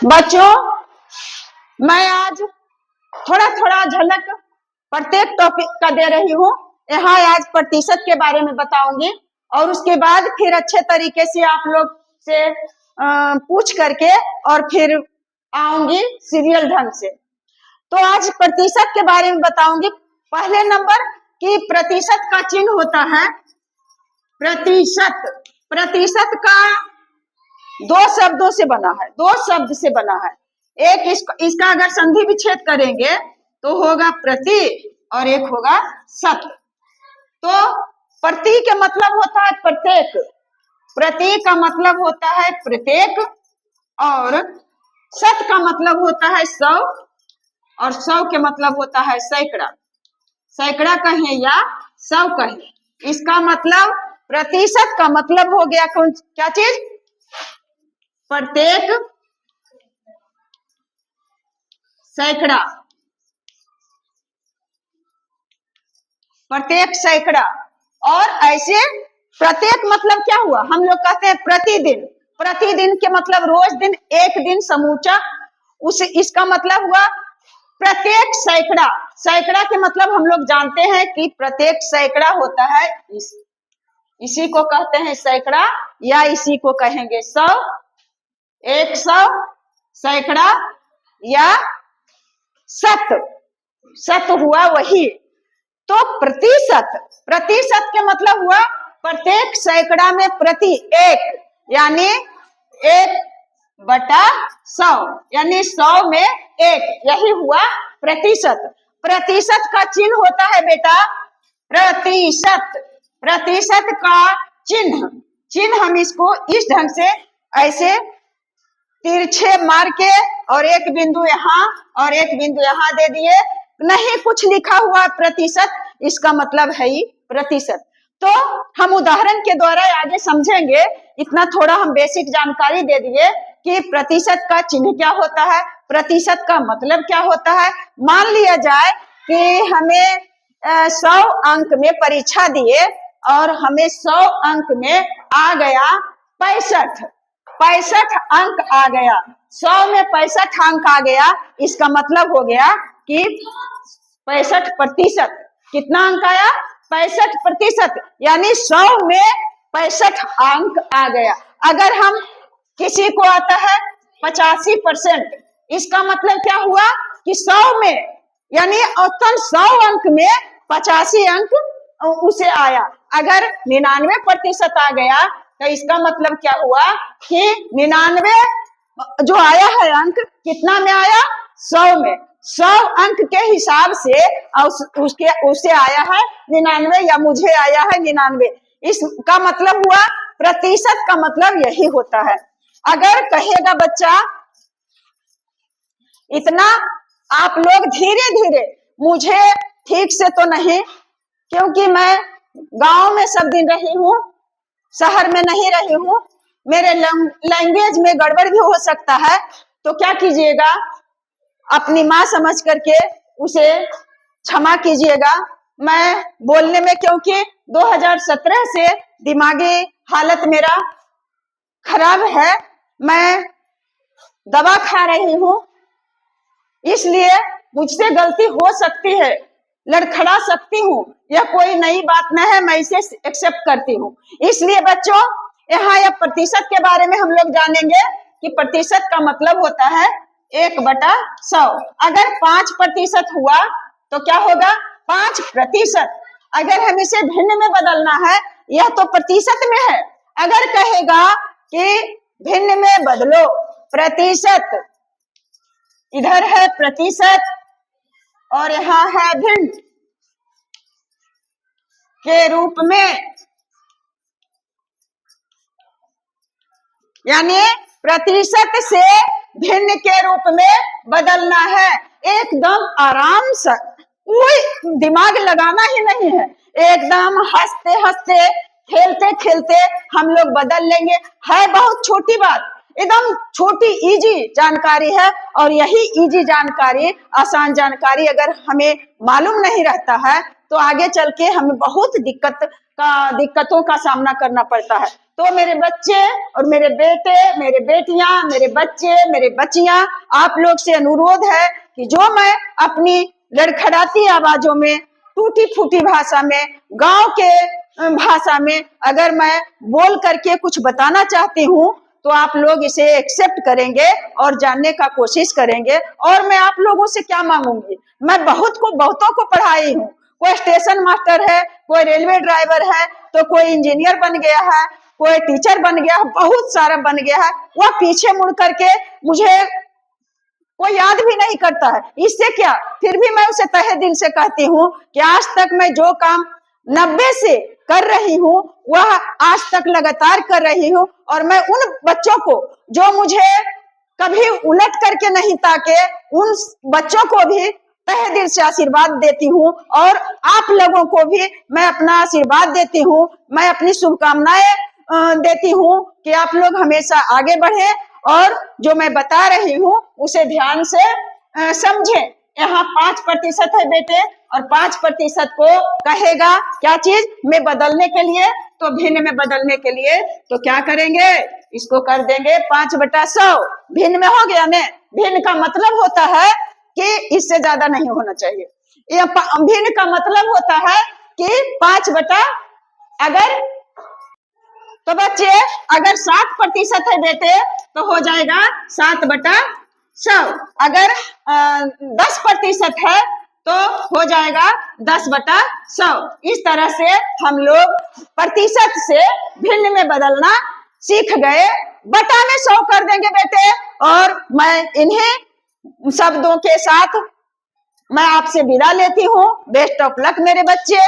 बच्चों, मैं आज थोड़ा थोड़ा झलक प्रत्येक टॉपिक का दे रही हूँ। यहाँ आज प्रतिशत के बारे में बताऊंगी और उसके बाद फिर अच्छे तरीके से आप लोग से पूछ करके और फिर आऊंगी सीरियल ढंग से। तो आज प्रतिशत के बारे में बताऊंगी। पहले नंबर की प्रतिशत का चिन्ह होता है प्रतिशत। प्रतिशत का दो शब्दों से बना है, दो शब्द से बना है। एक इसका अगर संधि विच्छेद करेंगे तो होगा प्रति और एक होगा शत। तो प्रति का मतलब होता है प्रत्येक, प्रति का मतलब होता है प्रत्येक और शत का मतलब होता है 100 और 100 के मतलब होता है सैकड़ा। सैकड़ा कहें या 100 कहें, इसका मतलब प्रतिशत का मतलब हो गया क्या चीज? प्रत्येक सैकड़ा, प्रत्येक सैकड़ा। और ऐसे प्रत्येक मतलब क्या हुआ? हम लोग कहते हैं प्रतिदिन। प्रतिदिन के मतलब रोज दिन, एक दिन समूचा। इसका मतलब हुआ प्रत्येक सैकड़ा। सैकड़ा के मतलब हम लोग जानते हैं कि प्रत्येक सैकड़ा होता है इसी को कहते हैं सैकड़ा या इसी को कहेंगे 100, 100, सैकड़ा या शत। शत हुआ वही। तो प्रतिशत, प्रतिशत के मतलब हुआ प्रत्येक सैकड़ा में प्रति एक, यानी 1/100, यानी 100 में एक, यही हुआ प्रतिशत। प्रतिशत का चिन्ह होता है बेटा प्रतिशत। प्रतिशत का चिन्ह, चिन्ह हम इसको इस ढंग से ऐसे तिरछे मार के और एक बिंदु यहाँ और एक बिंदु यहाँ दे दिए, नहीं कुछ लिखा हुआ प्रतिशत, इसका मतलब है ही प्रतिशत। तो हम उदाहरण के द्वारा आगे समझेंगे। इतना थोड़ा हम बेसिक जानकारी दे दिए कि प्रतिशत का चिन्ह क्या होता है, प्रतिशत का मतलब क्या होता है। मान लिया जाए कि हमें 100 अंक में परीक्षा दिए और हमें 100 अंक में आ गया 65 अंक आ गया। 100 में 65 अंक आ गया, इसका मतलब हो गया कि 65%। कितना अंक आया? 65%, यानी 100 में 65 अंक आ गया। अगर हम किसी को आता है 85%, इसका मतलब क्या हुआ कि 100 में, यानी औसतन 100 अंक में 85 अंक उसे आया। अगर 99% आ गया तो इसका मतलब क्या हुआ कि 99 जो आया है अंक कितना में आया? 100 में। 100 अंक के हिसाब से उसे आया है 99 या मुझे आया है 99। इसका मतलब हुआ प्रतिशत का मतलब यही होता है। अगर कहेगा बच्चा इतना आप लोग धीरे धीरे, मुझे ठीक से तो नहीं, क्योंकि मैं गांव में सब दिन रही हूँ, शहर में नहीं रही हूँ, मेरे लैंग्वेज में गड़बड़ भी हो सकता है, तो क्या कीजिएगा, अपनी माँ समझ करके उसे क्षमा कीजिएगा। मैं बोलने में, क्योंकि 2017 से दिमागी हालत मेरा खराब है, मैं दवा खा रही हूँ, इसलिए मुझसे गलती हो सकती है, लड़खड़ा सकती हूँ, यह कोई नई बात न है, मैं इसे एक्सेप्ट करती हूँ। इसलिए बच्चों, यहाँ यह प्रतिशत के बारे में हम लोग जानेंगे कि प्रतिशत का मतलब होता है 1/100। अगर 5% हुआ तो क्या होगा? 5%। अगर हम इसे भिन्न में बदलना है, यह तो प्रतिशत में है, अगर कहेगा कि भिन्न में बदलो प्रतिशत, इधर है प्रतिशत और यहाँ है भिन्न के रूप में, यानी प्रतिशत से भिन्न के रूप में बदलना है। एकदम आराम से, कोई दिमाग लगाना ही नहीं है, एकदम हंसते हंसते खेलते खेलते हम लोग बदल लेंगे। है बहुत छोटी बात, एकदम छोटी इजी जानकारी है। और यही इजी जानकारी, आसान जानकारी अगर हमें मालूम नहीं रहता है तो आगे चल के हमें बहुत दिक्कतों का सामना करना पड़ता है। तो मेरे बच्चे और मेरे बेटे, मेरे बेटियां, मेरे बच्चे, मेरे बच्चियां, आप लोग से अनुरोध है कि जो मैं अपनी लड़खड़ाती आवाजों में, टूटी फूटी भाषा में, गांव के भाषा में अगर मैं बोल करके कुछ बताना चाहती हूँ तो आप लोग इसे एक्सेप्ट करेंगे और जानने का कोशिश करेंगे। और मैं आप लोगों से क्या मांगूंगी, मैं बहुतों को पढ़ाई हूँ, कोई स्टेशन मास्टर है, कोई रेलवे ड्राइवर है, तो कोई इंजीनियर बन गया है, कोई टीचर बन गया है, बहुत सारा बन गया है। वह पीछे मुड़ करके मुझे कोई याद भी नहीं करता है। इससे क्या, फिर भी मैं उसे तहे दिल से कहती हूँ कि आज तक मैं जो काम 90 से कर रही हूँ वह आज तक लगातार कर रही हूँ। और मैं उन बच्चों को जो मुझे कभी उलट करके नहीं ताके, उन बच्चों को भी तहे दिल से आशीर्वाद देती हूँ। और आप लोगों को भी मैं अपना आशीर्वाद देती हूँ, मैं अपनी शुभकामनाएं देती हूँ कि आप लोग हमेशा आगे बढ़े और जो मैं बता रही हूँ उसे ध्यान से समझें। यहाँ 5% है बेटे, और 5% को कहेगा क्या चीज में बदलने के लिए, तो भिन्न में बदलने के लिए तो क्या करेंगे, इसको कर देंगे 5/100। भिन्न में हो गया ने। भिन्न का मतलब होता है कि इससे ज्यादा नहीं होना चाहिए। यह भिन्न का मतलब होता है कि 5 अगर, तो बच्चे अगर 7% है बेटे तो हो जाएगा 7/100। अगर 10% है तो हो जाएगा 10/100। इस तरह से हम लोग प्रतिशत से भिन्न में बदलना सीख गए। बटा में 100 कर देंगे बेटे। और मैं इन्हीं शब्दों के साथ मैं आपसे विदा लेती हूँ। बेस्ट ऑफ लक मेरे बच्चे।